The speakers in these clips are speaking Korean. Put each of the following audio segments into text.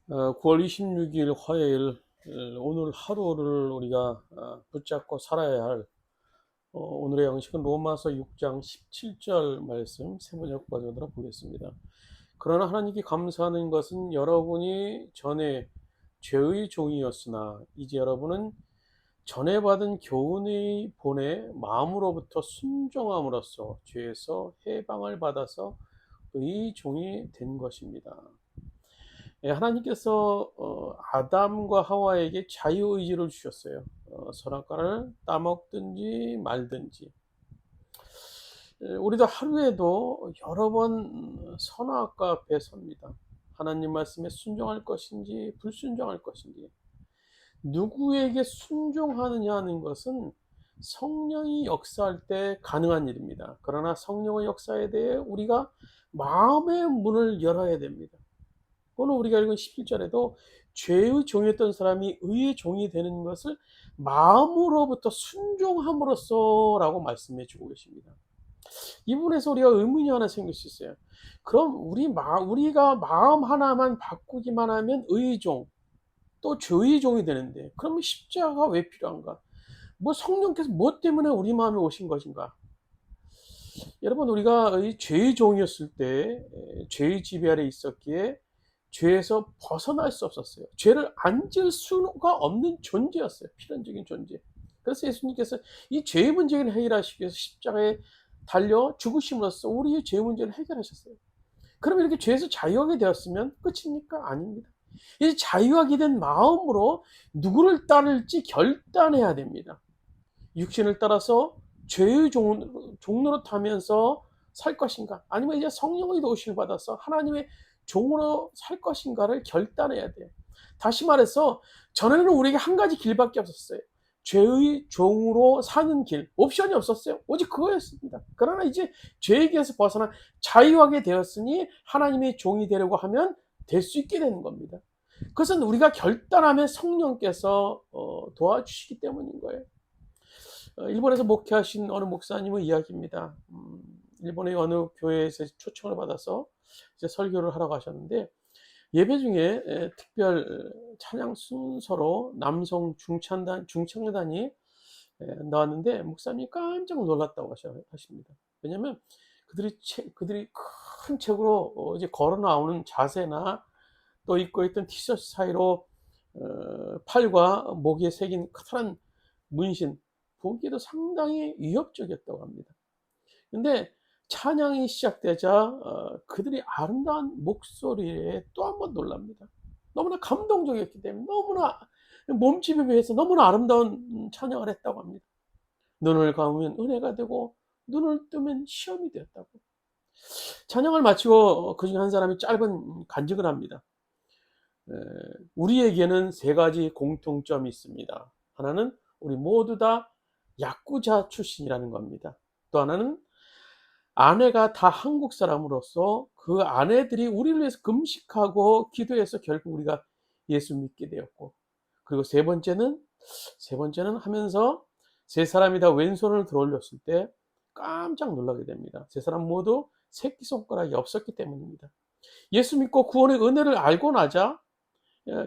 9월 26일 화요일, 오늘 하루를 우리가 붙잡고 살아야 할 오늘의 양식은 로마서 6장 17절 말씀 세 번역 버전으로 보겠습니다. 그러나 하나님께 감사하는 것은 여러분이 전에 죄의 종이었으나 이제 여러분은 전에 받은 교훈의 본의 마음으로부터 순종함으로써 죄에서 해방을 받아서 의 종이 된 것입니다. 하나님께서 아담과 하와에게 자유의지를 주셨어요. 선악과를 따먹든지 말든지. 우리도 하루에도 여러 번 선악과 앞에 섭니다. 하나님 말씀에 순종할 것인지 불순종할 것인지. 누구에게 순종하느냐 하는 것은 성령이 역사할 때 가능한 일입니다. 그러나 성령의 역사에 대해 우리가 마음의 문을 열어야 됩니다. 오늘 우리가 읽은 11절에도 죄의 종이었던 사람이 의의 종이 되는 것을 마음으로부터 순종함으로써 라고 말씀해 주고 계십니다. 이 부분에서 우리가 의문이 하나 생길 수 있어요. 그럼 우리가 마음 하나만 바꾸기만 하면 의의 종, 또 죄의 종이 되는데, 그러면 십자가가 왜 필요한가? 뭐 성령께서 뭐 때문에 우리 마음에 오신 것인가? 여러분, 우리가 이 죄의 종이었을 때 죄의 지배 아래 있었기에 죄에서 벗어날 수 없었어요. 죄를 안 지을 수가 없는 존재였어요. 필연적인 존재. 그래서 예수님께서 이 죄의 문제를 해결하시기 위해서 십자가에 달려 죽으심으로써 우리의 죄 문제를 해결하셨어요. 그럼 이렇게 죄에서 자유하게 되었으면 끝입니까? 아닙니다. 이 자유하게 된 마음으로 누구를 따를지 결단해야 됩니다. 육신을 따라서 죄의 종로로 타면서 살 것인가? 아니면 이제 성령의 도우심을 받아서 하나님의 종으로 살 것인가를 결단해야 돼요. 다시 말해서 전에는 우리에게 한 가지 길밖에 없었어요. 죄의 종으로 사는 길, 옵션이 없었어요. 오직 그거였습니다. 그러나 이제 죄에게서 벗어나 자유하게 되었으니 하나님의 종이 되려고 하면 될 수 있게 되는 겁니다. 그것은 우리가 결단하면 성령께서 도와주시기 때문인 거예요. 일본에서 목회하신 어느 목사님의 이야기입니다. 일본의 어느 교회에서 초청을 받아서 이제 설교를 하러 가셨는데, 예배 중에 특별 찬양 순서로 남성 중창단이 나왔는데 목사님이 깜짝 놀랐다고 하십니다. 왜냐하면 그들이 큰 책으로 이제 걸어 나오는 자세나 또 입고 있던 티셔츠 사이로 팔과 목에 새긴 커다란 문신, 보기에도 상당히 위협적이었다고 합니다. 근데 찬양이 시작되자 그들이 아름다운 목소리에 또 한 번 놀랍니다. 너무나 감동적이었기 때문에, 너무나 몸집에 비해서 너무나 아름다운 찬양을 했다고 합니다. 눈을 감으면 은혜가 되고 눈을 뜨면 시험이 되었다고. 찬양을 마치고 그중 한 사람이 짧은 간증을 합니다. 우리에게는 세 가지 공통점이 있습니다. 하나는 우리 모두 다 야쿠자 출신이라는 겁니다. 또 하나는 아내가 다 한국 사람으로서 그 아내들이 우리를 위해서 금식하고 기도해서 결국 우리가 예수 믿게 되었고, 그리고 세 번째는 하면서 세 사람이 다 왼손을 들어올렸을 때 깜짝 놀라게 됩니다. 세 사람 모두 새끼손가락이 없었기 때문입니다. 예수 믿고 구원의 은혜를 알고 나자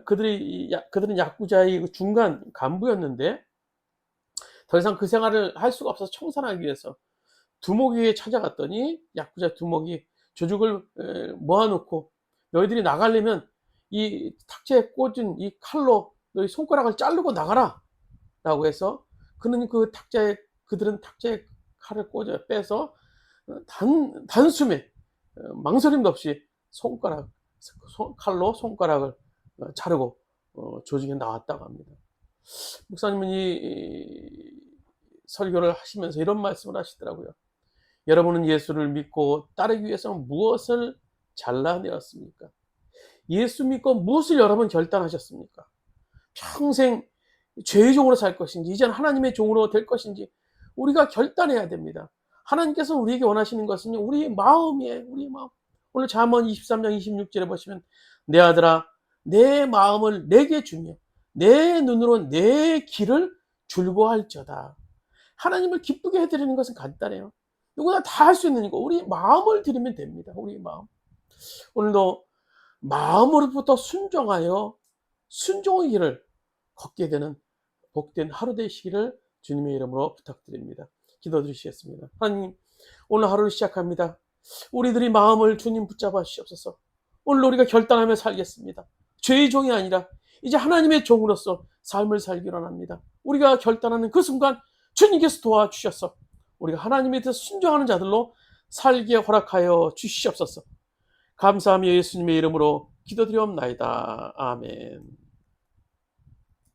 그들은 야쿠자의 중간 간부였는데 더 이상 그 생활을 할 수가 없어서 청산하기 위해서 두목이에 찾아갔더니 야쿠자 두목이 조죽을 모아놓고, 너희들이 나가려면 이 탁자에 꽂은 이 칼로 너희 손가락을 자르고 나가라 라고 해서 그들은 탁자에 칼을 빼서 단숨에 망설임도 없이 칼로 손가락을 자르고 조직에 나왔다고 합니다. 목사님은 이 설교를 하시면서 이런 말씀을 하시더라고요. 여러분은 예수를 믿고 따르기 위해서 무엇을 잘라내었습니까? 예수 믿고 무엇을 여러분 결단하셨습니까? 평생 죄의 종으로 살 것인지 이제는 하나님의 종으로 될 것인지 우리가 결단해야 됩니다. 하나님께서 우리에게 원하시는 것은 우리 마음이에요. 우리 마음. 오늘 잠언 23장 26절에 보시면 내 아들아 내 마음을 내게 주며 내 눈으로 내 길을 줄고할지어다. 하나님을 기쁘게 해드리는 것은 간단해요. 누구나 다 할 수 있는 거, 우리 마음을 드리면 됩니다. 우리 마음. 오늘도 마음으로부터 순종하여 순종의 길을 걷게 되는 복된 하루 되시기를 주님의 이름으로 부탁드립니다. 기도드리시겠습니다. 하나님, 오늘 하루를 시작합니다. 우리들이 마음을 주님 붙잡아 주시옵소서. 오늘 우리가 결단하며 살겠습니다. 죄의 종이 아니라 이제 하나님의 종으로서 삶을 살기로 합니다. 우리가 결단하는 그 순간 주님께서 도와주셔서 우리가 하나님에 대해서 순종하는 자들로 살게 허락하여 주시옵소서. 감사하며 예수님의 이름으로 기도드리옵나이다. 아멘.